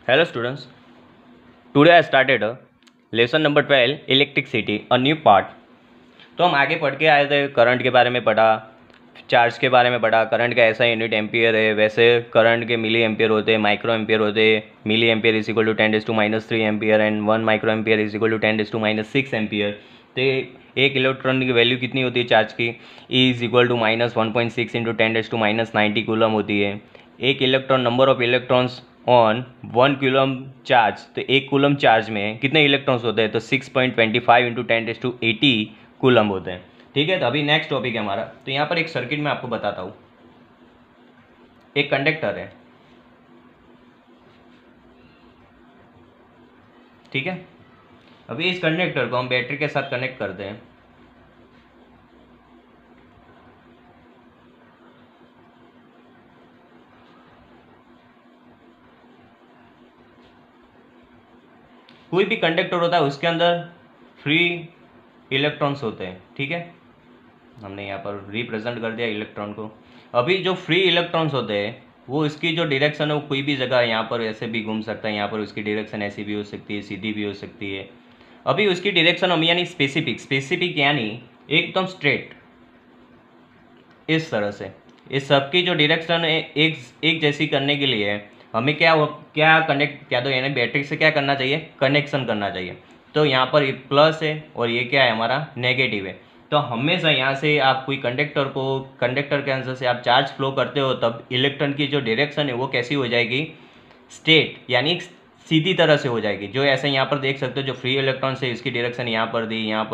Hello students, today I started a lesson number 12 electricity, a new part। तो हम आगे पढ़ के आए थे, करंट के बारे में पढ़ा, चार्ज के बारे में पढ़ा। करंट का ऐसा यूनिट एम्पियर है, वैसे करंट के मिली एम्पियर होते हैं, माइक्रो एम्पियर होते हैं। Milli ampere is equal to 10⁻³ ampere and 1 micro ampere is equal to 10⁻6 ampere. तो एक इलेक्ट्रॉन की वैल्यू कितनी होती है चार्ज की, E is equal to -1.6 into 10⁻90 coulomb होती है। एक electron, number of electrons on 1 coulomb charge, तो एक कूलम चार्ज में कितने इलेक्ट्रॉन्स होते हैं, तो 6.25 इंटू 10⁻80 कूलम होते हैं। ठीक है, तो अभी नेक्स्ट टॉपिक है हमारा। तो यहाँ पर एक सर्किट में आपको बताता हूँ। एक कंडक्टर है, ठीक है। अभी इस कंडक्टर को हम बैटरी के साथ कनेक्ट करते हैं। कोई भी कंडक्टर होता है उसके अंदर फ्री इलेक्ट्रॉन्स होते हैं, ठीक है। हमने यहाँ पर रिप्रेजेंट कर दिया इलेक्ट्रॉन को। अभी जो फ्री इलेक्ट्रॉन्स होते हैं वो इसकी जो डायरेक्शन है वो कोई भी जगह यहाँ पर ऐसे भी घूम सकता है, यहाँ पर उसकी डायरेक्शन ऐसी भी हो सकती है, सीधी भी हो सकती है। अभी उसकी डायरेक्शन हम यानी स्पेसिफिक यानी एकदम स्ट्रेट इस तरह से, इस सबकी जो डायरेक्शन है एक जैसी करने के लिए हमें क्या तो यानी बैटरी से क्या करना चाहिए, कनेक्शन करना चाहिए। तो यहाँ पर ये प्लस है और ये क्या है हमारा नेगेटिव है। तो हमेशा यहाँ से आप कोई कंडक्टर के आंसर से आप चार्ज फ्लो करते हो तब इलेक्ट्रॉन की जो डायरेक्शन है वो कैसी हो जाएगी, स्ट्रेट यानी सीधी तरह से हो जाएगी। जो ऐसे यहाँ पर देख सकते हो जो फ्री इलेक्ट्रॉन से इसकी डायरेक्शन यहाँ पर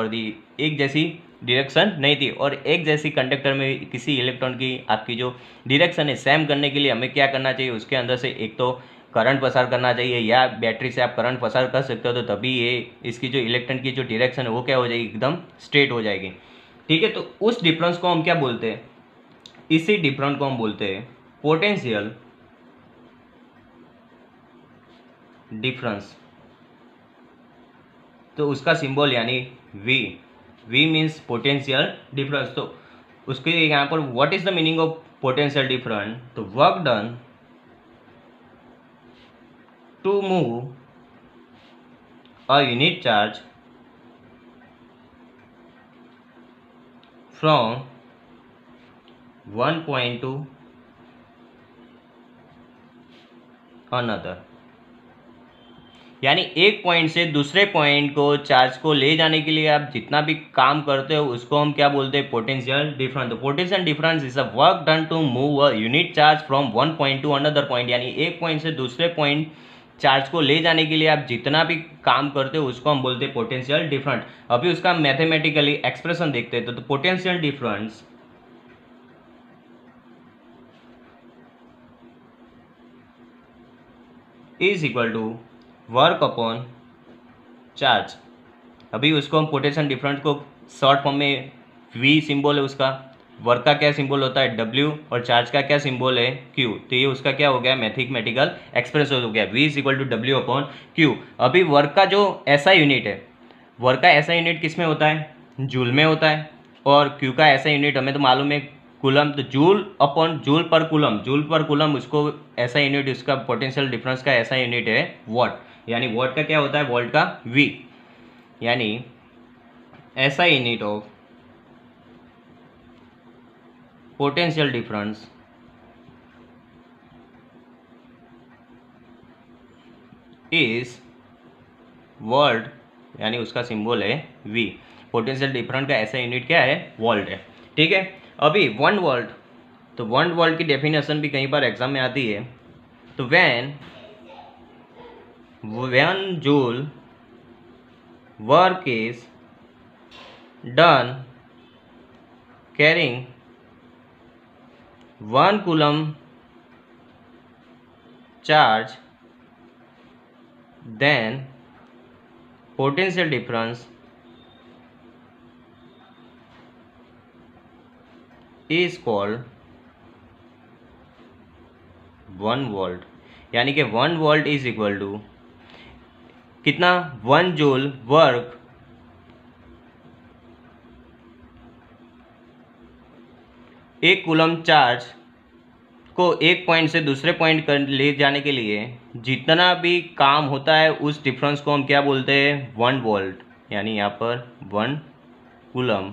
दी, एक जैसी डायरेक्शन नहीं थी। और एक जैसी कंडक्टर में किसी इलेक्ट्रॉन की आपकी जो डायरेक्शन है सेम करने के लिए हमें क्या करना चाहिए, उसके अंदर से एक तो करंट पसार करना चाहिए, या बैटरी से आप करंट पसार कर सकते हो, तो तभी ये इसकी जो इलेक्ट्रॉन की जो डायरेक्शन है वो क्या हो जाएगी, एकदम स्ट्रेट हो जाएगी। ठीक है, तो उस डिफरेंस को हम क्या बोलते हैं, इसी डिफरेंस को हम बोलते हैं पोटेंशियल डिफरेंस। तो उसका सिंबल यानी V मीन्स पोटेंशियल डिफरेंस। तो उसके यहाँ पर what is the meaning of potential difference, तो work done to move a unit charge from one point to another. यानी एक पॉइंट से दूसरे पॉइंट को चार्ज को ले जाने के लिए आप जितना भी काम करते हो उसको हम क्या बोलते हैं, पोटेंशियल डिफरेंस। तो potential difference is a work done to move a unit charge from one point to another point. यानी एक पॉइंट से दूसरे पॉइंट चार्ज को ले जाने के लिए आप जितना भी काम करते हो उसको हम बोलते हैं पोटेंशियल डिफरेंस। अभी उसका मैथमेटिकली एक्सप्रेशन देखते हैं। तो potential difference is equal to work upon charge. अभी उसको हम पोटेंशियल डिफरेंस को शॉर्ट फॉर्म में V सिंबल है उसका, वर्क का क्या सिंबल होता है W, और चार्ज का क्या सिंबल है Q। तो ये उसका क्या हो गया, मैथमेटिकल एक्सप्रेशन हो गया, V is equal to W upon Q। अभी वर्क का जो ऐसा यूनिट है, वर्क का ऐसा यूनिट किस में होता है, जूल में होता है। और Q का ऐसा यूनिट हमें तो मालूम है कूलम, तो जूल अपॉन जूल पर कूलम उसको ऐसा यूनिट, उसका पोटेंशियल डिफरेंस का ऐसा यूनिट है वॉट। यानी वॉट का क्या होता है, वोल्ट का V। यानी ऐसा unit of potential difference is volt, यानी उसका सिंबल है V। पोटेंशियल डिफरेंस का ऐसा यूनिट क्या है, वोल्ट है। ठीक है, अभी 1 वोल्ट, तो 1 वोल्ट की डेफिनेशन भी कई बार एग्जाम में आती है। तो when 1 joule work is done carrying 1 coulomb charge, then potential difference is called 1 volt. यानी कि 1 वोल्ट इज इक्वल टू कितना, 1 जूल वर्क एक कूलम चार्ज को एक पॉइंट से दूसरे पॉइंट कर ले जाने के लिए जितना भी काम होता है उस डिफरेंस को हम क्या बोलते हैं, 1 वोल्ट, यानी यहाँ पर 1 कूलम।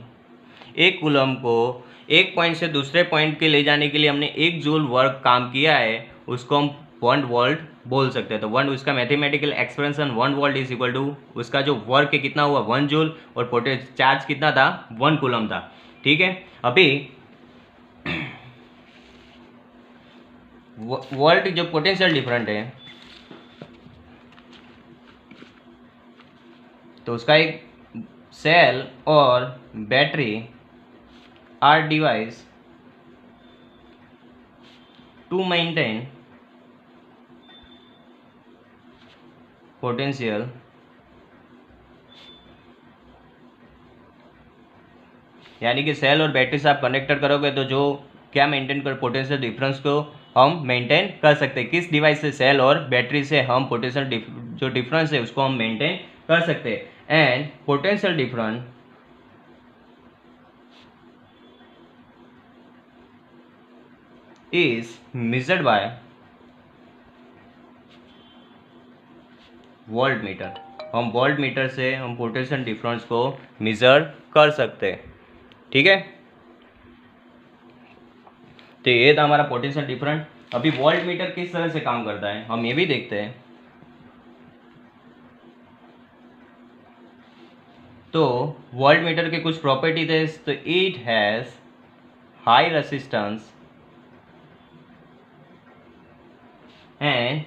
एक कूलम को एक पॉइंट से दूसरे पॉइंट के ले जाने के लिए हमने 1 जूल वर्क काम किया है, उसको हम 1 वोल्ट बोल सकते हैं। तो 1 उसका mathematical expression 1 volt is equal to उसका जो वर्क है कितना हुआ 1 जूल, और पोटेंशियल चार्ज कितना था 1 कूलम था। ठीक है, अभी वोल्ट जो पोटेंशियल डिफरेंट है तो उसका एक सेल और battery are device to maintain potential यानी कि सेल और बैटरी से आप कनेक्टेड करोगे तो जो क्या मेंटेन कर पोटेंशियल डिफरेंस को हम मेंटेन कर सकते हैं। किस डिवाइस से, सेल और बैटरी से हम पोटेंशियल जो डिफरेंस है उसको हम मेंटेन कर सकते हैं। And potential difference is measured by volt meter. हम वोल्ट मीटर से हम पोटेंशियल डिफरेंस को मेजर कर सकते हैं। ठीक है, तो ये था हमारा पोटेंशियल डिफरेंस। अभी वोल्ट मीटर किस तरह से काम करता है हम ये भी देखते हैं। तो वोल्ट मीटर के कुछ प्रॉपर्टी थे, तो it has high resistance and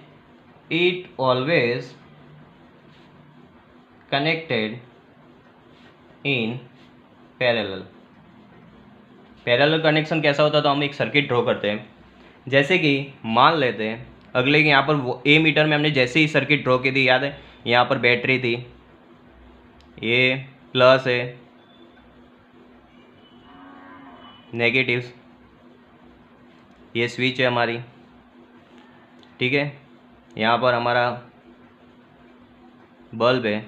it always connected in parallel. Parallel connection कैसा होता है, तो हम एक सर्किट ड्रॉ करते हैं। जैसे कि मान लेते हैं अगले कि यहाँ पर ए मीटर में हमने जैसे ही सर्किट ड्रॉ की थी, याद है यहाँ पर बैटरी थी, ये प्लस है, नेगेटिव, ये स्विच है हमारी। ठीक है, यहाँ पर हमारा बल्ब है।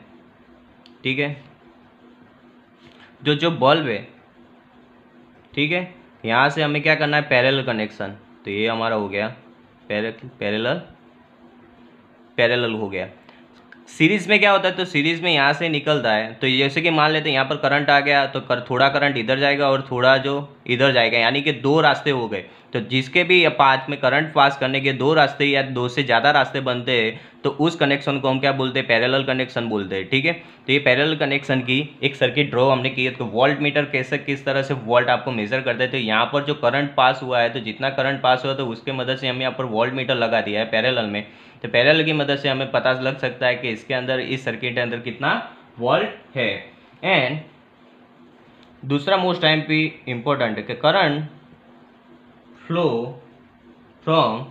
ठीक है, जो बल्ब है, ठीक है, यहाँ से हमें क्या करना है, पैरेलल कनेक्शन। तो ये हमारा हो गया पैरेलल हो गया। सीरीज में क्या होता है, तो सीरीज में यहाँ से निकलता है। तो जैसे कि मान लेते हैं यहाँ पर करंट आ गया, तो थोड़ा करंट इधर जाएगा और थोड़ा जो इधर जाएगा, यानी कि 2 रास्ते हो गए। तो जिसके भी पाथ में करंट पास करने के 2 रास्ते या 2 से ज़्यादा रास्ते बनते हैं, तो उस कनेक्शन को हम क्या बोलते हैं, पैरेलल कनेक्शन बोलते हैं। ठीक है, तो ये पैरेलल कनेक्शन की एक सर्किट ड्रॉ हमने की है। तो वोल्ट मीटर कैसे किस तरह से वोल्ट आपको मेजर करते हैं, तो यहाँ पर जो करंट पास हुआ है, तो जितना करंट पास हुआ तो उसके मदद से हमने यहाँ पर वोल्ट मीटर लगा दिया है पैरेलल में। तो पैरेलल की मदद से हमें पता लग सकता है कि इसके अंदर, इस सर्किट के अंदर कितना वोल्ट है। एंड दूसरा मोस्ट टाइम पे इंपॉर्टेंट है कि current flow from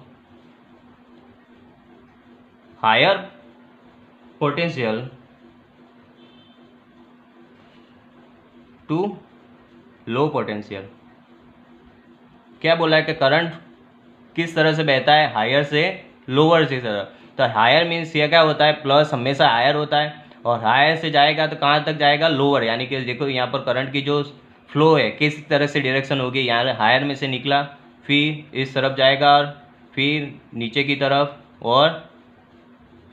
higher potential to low potential. क्या बोला है कि करंट किस तरह से बहता है, हायर से लोअर की तरफ। तो हायर मीन्स ये क्या होता है, प्लस हमेशा हायर होता है, और हायर से जाएगा तो कहाँ तक जाएगा, लोअर। यानी कि देखो यहाँ पर करंट की जो फ्लो है किस तरह से डायरेक्शन होगी, यहाँ हायर में से निकला, फिर इस तरफ जाएगा और फिर नीचे की तरफ, और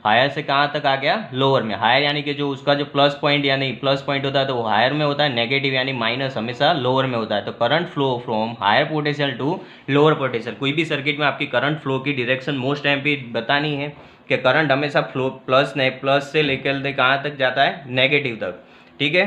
हायर से कहाँ तक आ गया, लोअर में। हायर यानी कि जो उसका जो प्लस पॉइंट यानी प्लस पॉइंट होता है तो वो हायर में होता है, नेगेटिव यानी माइनस हमेशा लोअर में होता है। तो current flow from higher potential to lower potential. कोई भी सर्किट में आपकी करंट फ्लो की डायरेक्शन मोस्ट टाइम पे बतानी है कि करंट हमेशा फ्लो प्लस से लेकर कहाँ तक जाता है, नेगेटिव तक। ठीक है,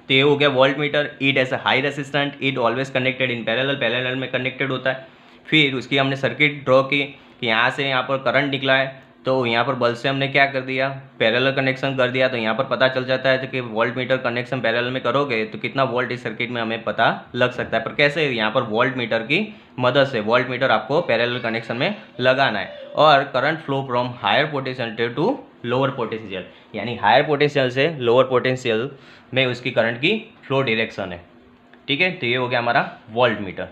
तो ये हो गया voltmeter. It as a high resistant, it always connected in parallel, parallel में कनेक्टेड होता है। फिर उसकी हमने सर्किट ड्रॉ की कि यहाँ से यहाँ पर करंट निकला है, तो यहाँ पर बल्ब से हमने क्या कर दिया, पैरेलल कनेक्शन कर दिया। तो यहाँ पर पता चल जाता है कि वोल्ट मीटर कनेक्शन पैरेलल में करोगे तो कितना वोल्ट इस सर्किट में हमें पता लग सकता है। पर कैसे, यहाँ पर वोल्ट मीटर की मदद से वोल्ट मीटर आपको पैरेलल कनेक्शन में लगाना है। और current flow from higher potential to lower potential, यानी हायर पोटेंशियल से लोअर पोटेंशियल में उसकी करंट की फ्लो डायरेक्शन है। ठीक है, तो ये हो गया हमारा वोल्ट मीटर।